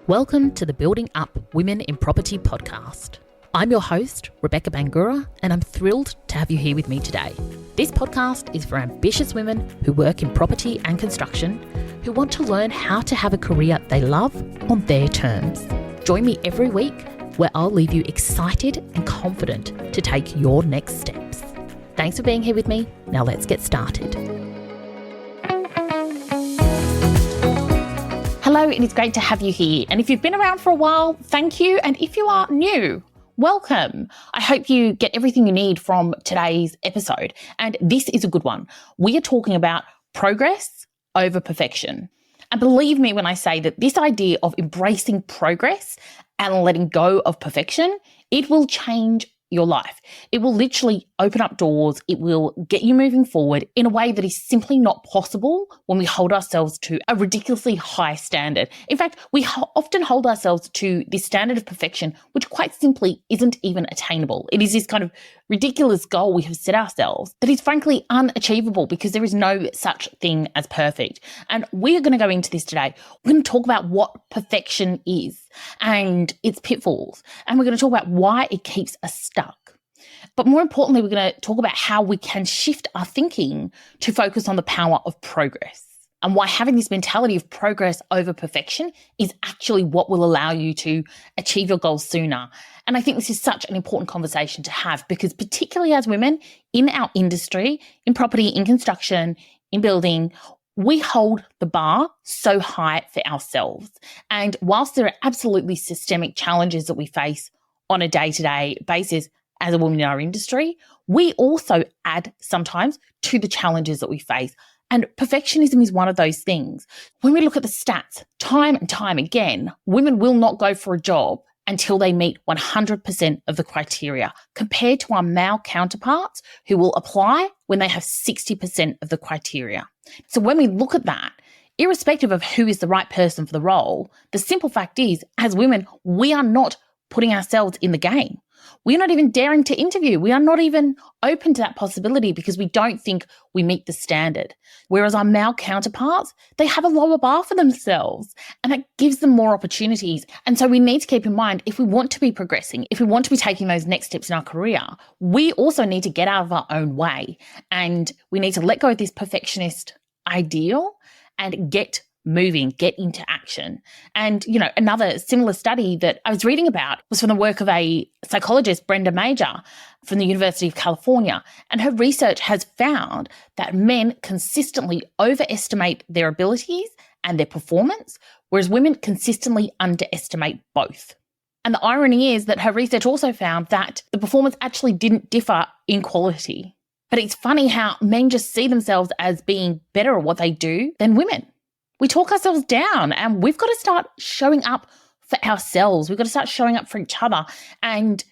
Welcome to the Building Up Women in Property podcast. I'm your host, Rebecca Bangura, and I'm thrilled to have you here with me today. This podcast is for ambitious women who work in property and construction, who want to learn how to have a career they love on their terms. Join me every week where I'll leave you excited and confident to take your next steps. Thanks for being here with me. Now let's get started. Hello, and it's great to have you here. And if you've been around for a while, thank you. And if you are new, welcome. I hope you get everything you need from today's episode. And this is a good one. We are talking about progress over perfection. And believe me when I say that this idea of embracing progress and letting go of perfection, it will change your life. It will literally open up doors. It will get you moving forward in a way that is simply not possible when we hold ourselves to a ridiculously high standard. In fact, we often hold ourselves to this standard of perfection, which quite simply isn't even attainable. It is this kind of ridiculous goal we have set ourselves that is frankly unachievable because there is no such thing as perfect. And we are going to go into this today. We're going to talk about what perfection is and its pitfalls. And we're going to talk about why it keeps us stuck. But more importantly, we're going to talk about how we can shift our thinking to focus on the power of progress and why having this mentality of progress over perfection is actually what will allow you to achieve your goals sooner. And I think this is such an important conversation to have because particularly as women in our industry, in property, in construction, in building, we hold the bar so high for ourselves. And whilst there are absolutely systemic challenges that we face on a day-to-day basis as a woman in our industry, we also add sometimes to the challenges that we face. And perfectionism is one of those things. When we look at the stats, time and time again, women will not go for a job until they meet 100% of the criteria, compared to our male counterparts who will apply when they have 60% of the criteria. So when we look at that, irrespective of who is the right person for the role, the simple fact is, as women, we are not putting ourselves in the game. We're not even daring to interview. We are not even open to that possibility because we don't think we meet the standard. Whereas our male counterparts, they have a lower bar for themselves and that gives them more opportunities. And so we need to keep in mind, if we want to be progressing, if we want to be taking those next steps in our career, we also need to get out of our own way and we need to let go of this perfectionist ideal and get moving, get into action. And, another similar study that I was reading about was from the work of a psychologist, Brenda Major, from the University of California. And her research has found that men consistently overestimate their abilities and their performance, whereas women consistently underestimate both. And the irony is that her research also found that the performance actually didn't differ in quality. But it's funny how men just see themselves as being better at what they do than women. We talk ourselves down and we've got to start showing up for ourselves. We've got to start showing up for each other and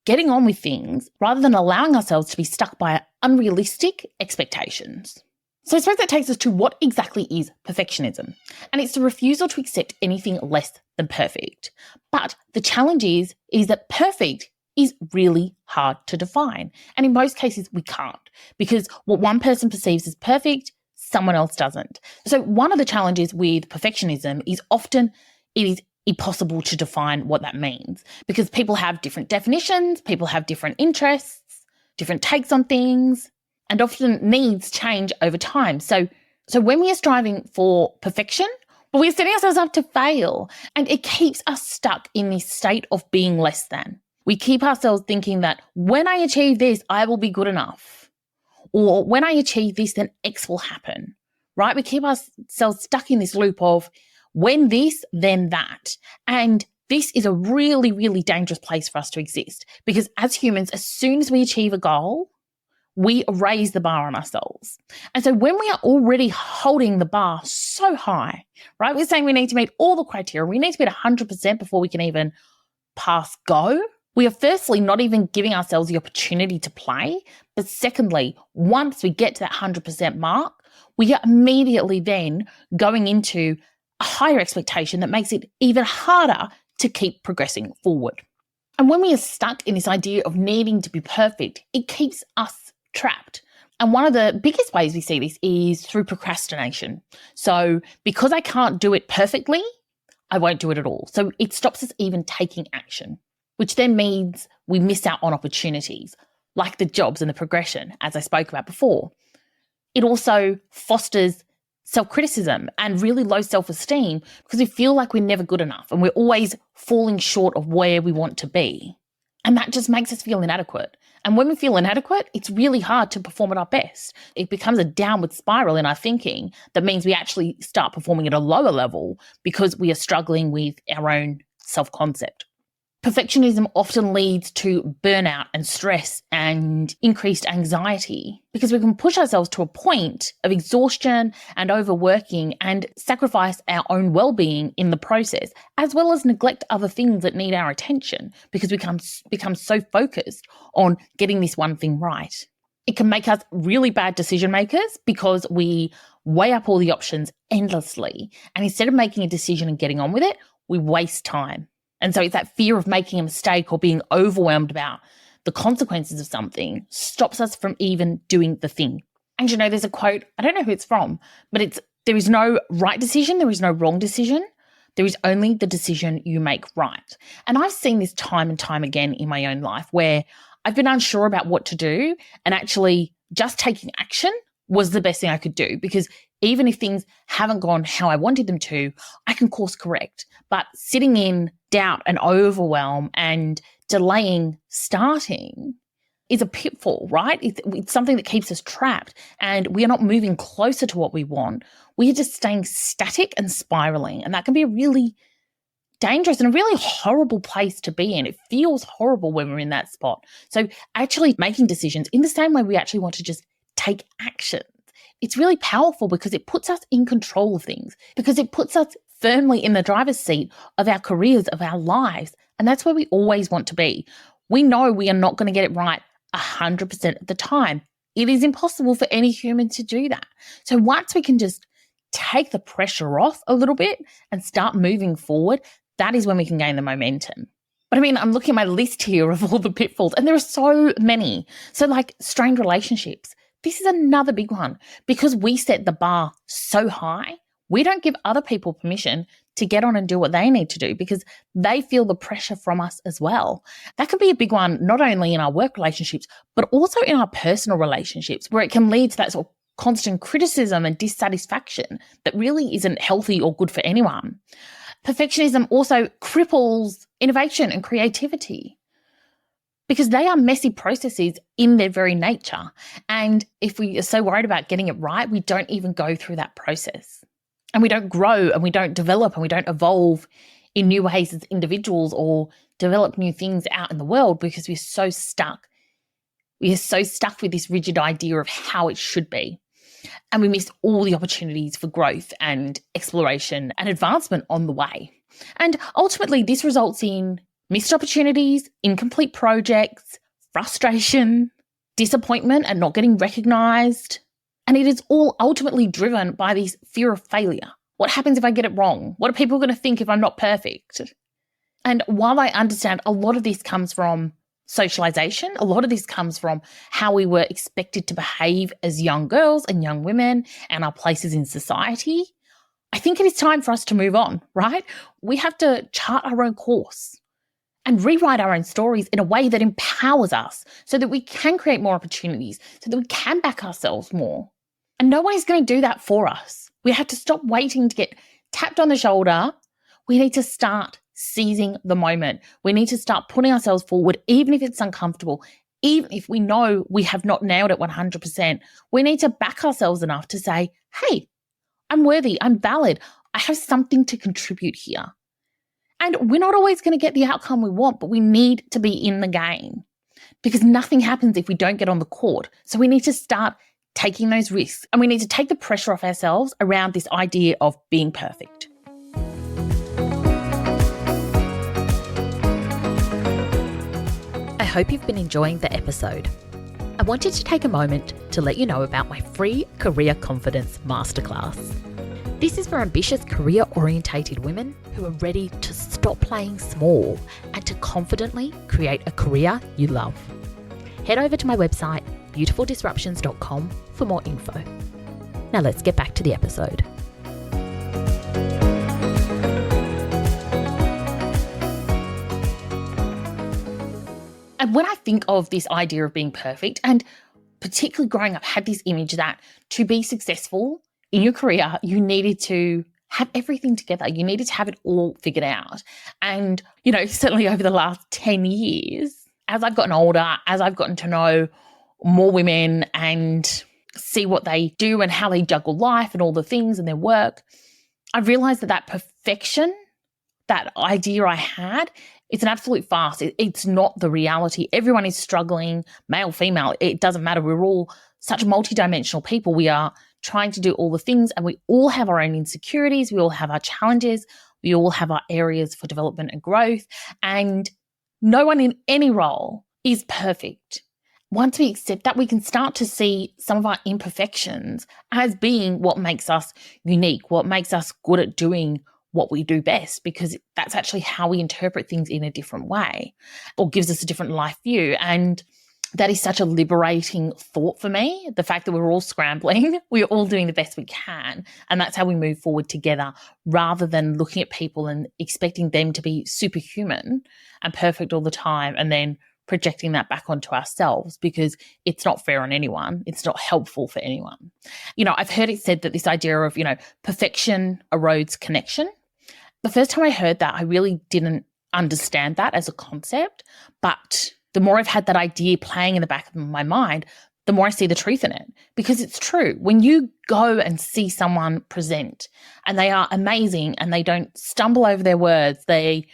getting on with things rather than allowing ourselves to be stuck by unrealistic expectations. So I suppose that takes us to what exactly is perfectionism. And it's the refusal to accept anything less than perfect. But the challenge is that perfect is really hard to define. And in most cases, we can't because what one person perceives as perfect, someone else doesn't. So one of the challenges with perfectionism is often it is impossible to define what that means because people have different definitions, people have different interests, different takes on things, and often needs change over time. So when we are striving for perfection, we're setting ourselves up to fail, and it keeps us stuck in this state of being less than. We keep ourselves thinking that when I achieve this, I will be good enough. Or when I achieve this, then X will happen, right? We keep ourselves stuck in this loop of when this, then that. And this is a really, really dangerous place for us to exist because as humans, as soon as we achieve a goal, we raise the bar on ourselves. And so when we are already holding the bar so high, right? We're saying we need to meet all the criteria. We need to meet 100% before we can even pass go. We are firstly not even giving ourselves the opportunity to play, but secondly, once we get to that 100% mark, we are immediately then going into a higher expectation that makes it even harder to keep progressing forward. And when we are stuck in this idea of needing to be perfect, it keeps us trapped. And one of the biggest ways we see this is through procrastination. So because I can't do it perfectly, I won't do it at all. So it stops us even taking action, which then means we miss out on opportunities like the jobs and the progression, as I spoke about before. It also fosters self-criticism and really low self-esteem because we feel like we're never good enough and we're always falling short of where we want to be. And that just makes us feel inadequate. And when we feel inadequate, it's really hard to perform at our best. It becomes a downward spiral in our thinking that means we actually start performing at a lower level because we are struggling with our own self-concept. Perfectionism often leads to burnout and stress and increased anxiety because we can push ourselves to a point of exhaustion and overworking and sacrifice our own well-being in the process, as well as neglect other things that need our attention because we become so focused on getting this one thing right. It can make us really bad decision makers because we weigh up all the options endlessly, and instead of making a decision and getting on with it, we waste time. And so it's that fear of making a mistake or being overwhelmed about the consequences of something stops us from even doing the thing. And there's a quote, I don't know who it's from, but there is no right decision, there is no wrong decision. There is only the decision you make right. And I've seen this time and time again in my own life where I've been unsure about what to do, and actually just taking action was the best thing I could do, because even if things haven't gone how I wanted them to, I can course correct. But sitting in doubt and overwhelm and delaying starting is a pitfall, right? It's something that keeps us trapped, and we are not moving closer to what we want. We are just staying static and spiraling, and that can be a really dangerous and a really horrible place to be in. It feels horrible when we're in that spot. So actually making decisions in the same way we actually want to just take action, it's really powerful because it puts us in control of things, because it puts us firmly in the driver's seat of our careers, of our lives. And that's where we always want to be. We know we are not going to get it right 100% of the time. It is impossible for any human to do that. So once we can just take the pressure off a little bit and start moving forward, that is when we can gain the momentum. But I'm looking at my list here of all the pitfalls, and there are so many. So like strained relationships. This is another big one. Because we set the bar so high, we don't give other people permission to get on and do what they need to do because they feel the pressure from us as well. That can be a big one, not only in our work relationships, but also in our personal relationships, where it can lead to that sort of constant criticism and dissatisfaction that really isn't healthy or good for anyone. Perfectionism also cripples innovation and creativity, because they are messy processes in their very nature. And if we are so worried about getting it right, we don't even go through that process. And we don't grow and we don't develop and we don't evolve in new ways as individuals or develop new things out in the world because we're so stuck. We are so stuck with this rigid idea of how it should be. And we miss all the opportunities for growth and exploration and advancement on the way. And ultimately, this results in missed opportunities, incomplete projects, frustration, disappointment and not getting recognized. And it is all ultimately driven by this fear of failure. What happens if I get it wrong? What are people going to think if I'm not perfect? And while I understand a lot of this comes from socialization, a lot of this comes from how we were expected to behave as young girls and young women and our places in society, I think it is time for us to move on, right? We have to chart our own course and rewrite our own stories in a way that empowers us so that we can create more opportunities, so that we can back ourselves more. And no one is going to do that for us. We have to stop waiting to get tapped on the shoulder. We need to start seizing the moment. We need to start putting ourselves forward, even if it's uncomfortable, even if we know we have not nailed it 100%. We need to back ourselves enough to say, hey, I'm worthy, I'm valid, I have something to contribute here. And we're not always going to get the outcome we want, but we need to be in the game because nothing happens if we don't get on the court. So we need to start taking those risks, and we need to take the pressure off ourselves around this idea of being perfect. I hope you've been enjoying the episode. I wanted to take a moment to let you know about my free Career Confidence Masterclass. This is for ambitious career-orientated women who are ready to stop playing small and to confidently create a career you love. Head over to my website, beautifuldisruptions.com, for more info. Now let's get back to the episode. And when I think of this idea of being perfect, and particularly growing up, had this image that to be successful in your career, you needed to have everything together. You needed to have it all figured out. And, certainly over the last 10 years, as I've gotten older, as I've gotten to know more women and see what they do and how they juggle life and all the things and their work, I've realized that perfection, that idea I had, it's an absolute farce. It's not the reality. Everyone is struggling, male, female, it doesn't matter. We're all such multidimensional people. We are trying to do all the things, and we all have our own insecurities. We all have our challenges. We all have our areas for development and growth, and no one in any role is perfect. Once we accept that, we can start to see some of our imperfections as being what makes us unique, what makes us good at doing what we do best, because that's actually how we interpret things in a different way or gives us a different life view. And that is such a liberating thought for me, the fact that we're all scrambling, we're all doing the best we can, and that's how we move forward together, rather than looking at people and expecting them to be superhuman and perfect all the time and then projecting that back onto ourselves, because it's not fair on anyone. It's not helpful for anyone. I've heard it said that this idea of, perfection erodes connection. The first time I heard that, I really didn't understand that as a concept, but the more I've had that idea playing in the back of my mind, the more I see the truth in it, because it's true. When you go and see someone present and they are amazing and they don't stumble over their words, they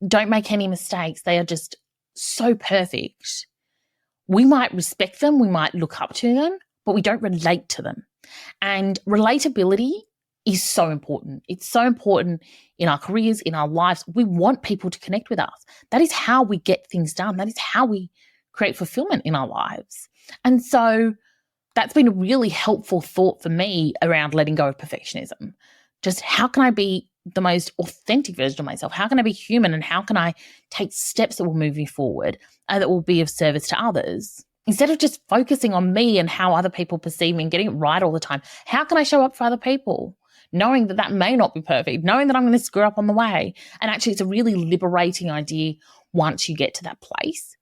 don't make any mistakes, they are just so perfect, we might respect them, we might look up to them, but we don't relate to them. And relatability is so important. It's so important in our careers, in our lives. We want people to connect with us. That is how we get things done. That is how we create fulfillment in our lives. And so that's been a really helpful thought for me around letting go of perfectionism. Just how can I be the most authentic version of myself? How can I be human? And how can I take steps that will move me forward and that will be of service to others? Instead of just focusing on me and how other people perceive me and getting it right all the time, how can I show up for other people? Knowing that may not be perfect, knowing that I'm going to screw up on the way. And actually, it's a really liberating idea once you get to that place.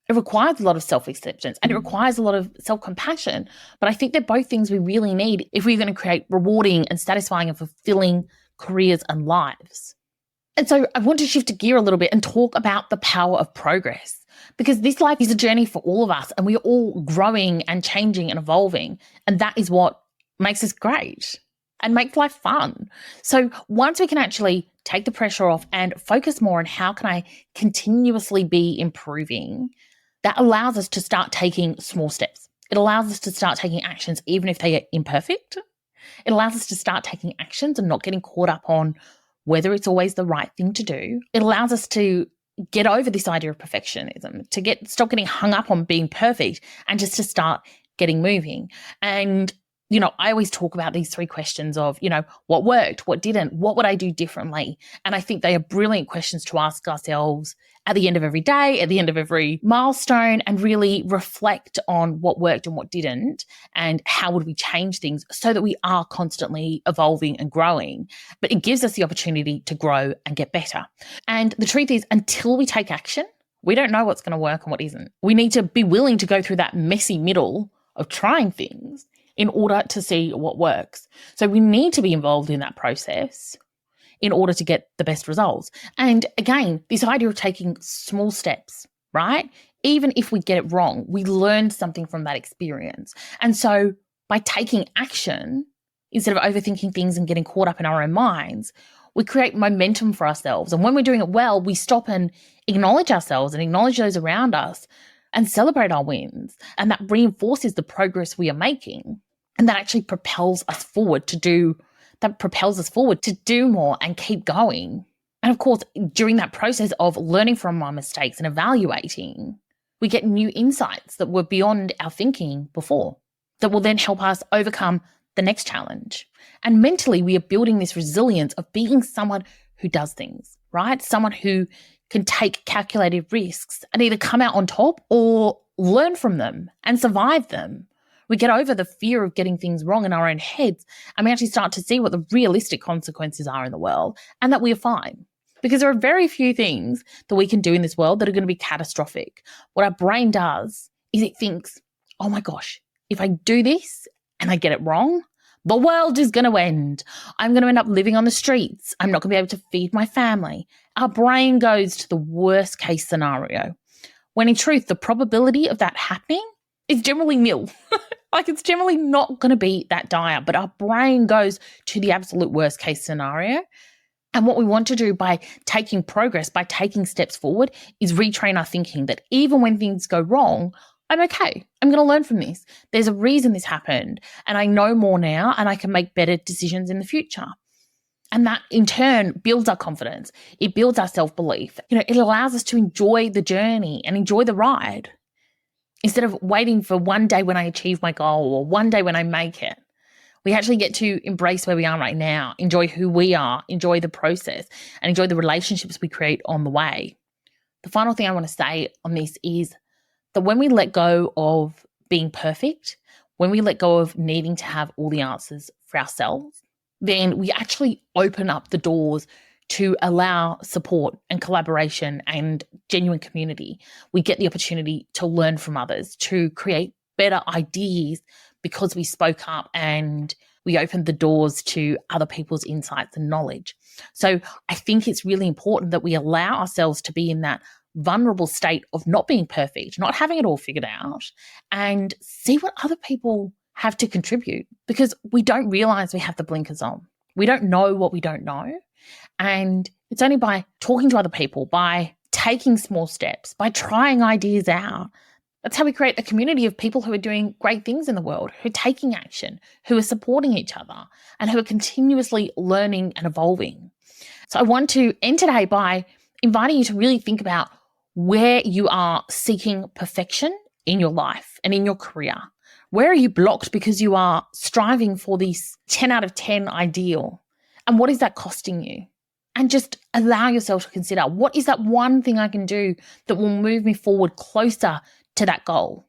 It requires a lot of self-acceptance and it requires a lot of self-compassion. But I think they're both things we really need if we're going to create rewarding and satisfying and fulfilling careers and lives. And so I want to shift a gear a little bit and talk about the power of progress, because this life is a journey for all of us and we're all growing and changing and evolving. And that is what makes us great and makes life fun. So once we can actually take the pressure off and focus more on how can I continuously be improving, that allows us to start taking small steps. It allows us to start taking actions even if they are imperfect. It allows us to start taking actions and not getting caught up on whether it's always the right thing to do. It allows us to get over this idea of perfectionism, to stop getting hung up on being perfect and just to start getting moving. And I always talk about these 3 questions of, what worked, what didn't, what would I do differently? And I think they are brilliant questions to ask ourselves at the end of every day, at the end of every milestone, and really reflect on what worked and what didn't, and how would we change things so that we are constantly evolving and growing. But it gives us the opportunity to grow and get better. And the truth is, until we take action, we don't know what's going to work and what isn't. We need to be willing to go through that messy middle of trying things in order to see what works. So we need to be involved in that process in order to get the best results. And again, this idea of taking small steps, right? Even if we get it wrong, we learn something from that experience. And so by taking action, instead of overthinking things and getting caught up in our own minds, we create momentum for ourselves. And when we're doing it well, we stop and acknowledge ourselves and acknowledge those around us and celebrate our wins. And that reinforces the progress we are making. And that actually propels us forward to do more and keep going. And of course, during that process of learning from our mistakes and evaluating, we get new insights that were beyond our thinking before, that will then help us overcome the next challenge. And mentally, we are building this resilience of being someone who does things, right? Someone who can take calculated risks and either come out on top or learn from them and survive them. We get over the fear of getting things wrong in our own heads, and we actually start to see what the realistic consequences are in the world and that we are fine. Because there are very few things that we can do in this world that are going to be catastrophic. What our brain does is it thinks, oh my gosh, if I do this and I get it wrong, the world is going to end. I'm going to end up living on the streets. I'm not going to be able to feed my family. Our brain goes to the worst case scenario, when in truth, the probability of that happening is generally nil. Like, it's generally not going to be that dire, but our brain goes to the absolute worst case scenario. And what we want to do by taking progress, by taking steps forward, is retrain our thinking that even when things go wrong, I'm okay. I'm going to learn from this. There's a reason this happened, and I know more now, and I can make better decisions in the future. And that in turn builds our confidence. It builds our self-belief. It allows us to enjoy the journey and enjoy the ride instead of waiting for one day when I achieve my goal or one day when I make it. We actually get to embrace where we are right now, enjoy who we are, enjoy the process, and enjoy the relationships we create on the way. The final thing I want to say on this is that when we let go of being perfect, when we let go of needing to have all the answers for ourselves, then we actually open up the doors to allow support and collaboration and genuine community. We get the opportunity to learn from others, to create better ideas because we spoke up and we opened the doors to other people's insights and knowledge. So I think it's really important that we allow ourselves to be in that vulnerable state of not being perfect, not having it all figured out, and see what other people have to contribute, because we don't realize we have the blinkers on. We don't know what we don't know. And it's only by talking to other people, by taking small steps, by trying ideas out. That's how we create a community of people who are doing great things in the world, who are taking action, who are supporting each other, and who are continuously learning and evolving. So I want to end today by inviting you to really think about where you are seeking perfection in your life and in your career. Where are you blocked because you are striving for this 10 out of 10 ideal? And what is that costing you? And just allow yourself to consider, what is that one thing I can do that will move me forward closer to that goal,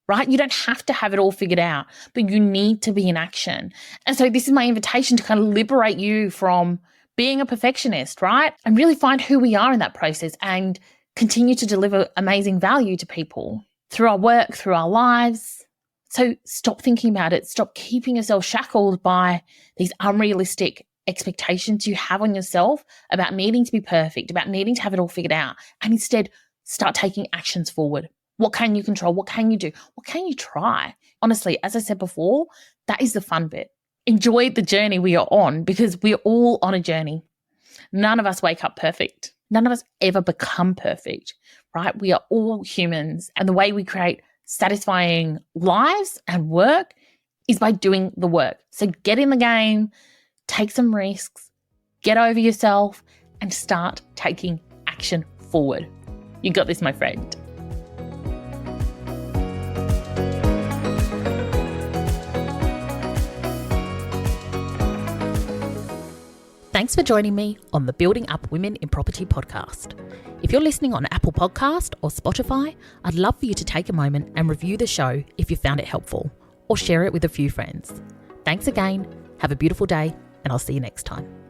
right? You don't have to have it all figured out, but you need to be in action. And so this is my invitation to kind of liberate you from being a perfectionist, right? And really find who we are in that process and continue to deliver amazing value to people through our work, through our lives. So stop thinking about it. Stop keeping yourself shackled by these unrealistic expectations you have on yourself about needing to be perfect, about needing to have it all figured out, and instead start taking actions forward. What can you control? What can you do? What can you try? Honestly, as I said before, that is the fun bit. Enjoy the journey we are on, because we're all on a journey. None of us wake up perfect. None of us ever become perfect, right? We are all humans, and the way we create satisfying lives and work is by doing the work. So get in the game, take some risks, get over yourself, and start taking action forward. You got this, my friend. Thanks for joining me on the Building Up Women in Property podcast. If you're listening on Apple Podcast or Spotify, I'd love for you to take a moment and review the show if you found it helpful, or share it with a few friends. Thanks again, have a beautiful day, and I'll see you next time.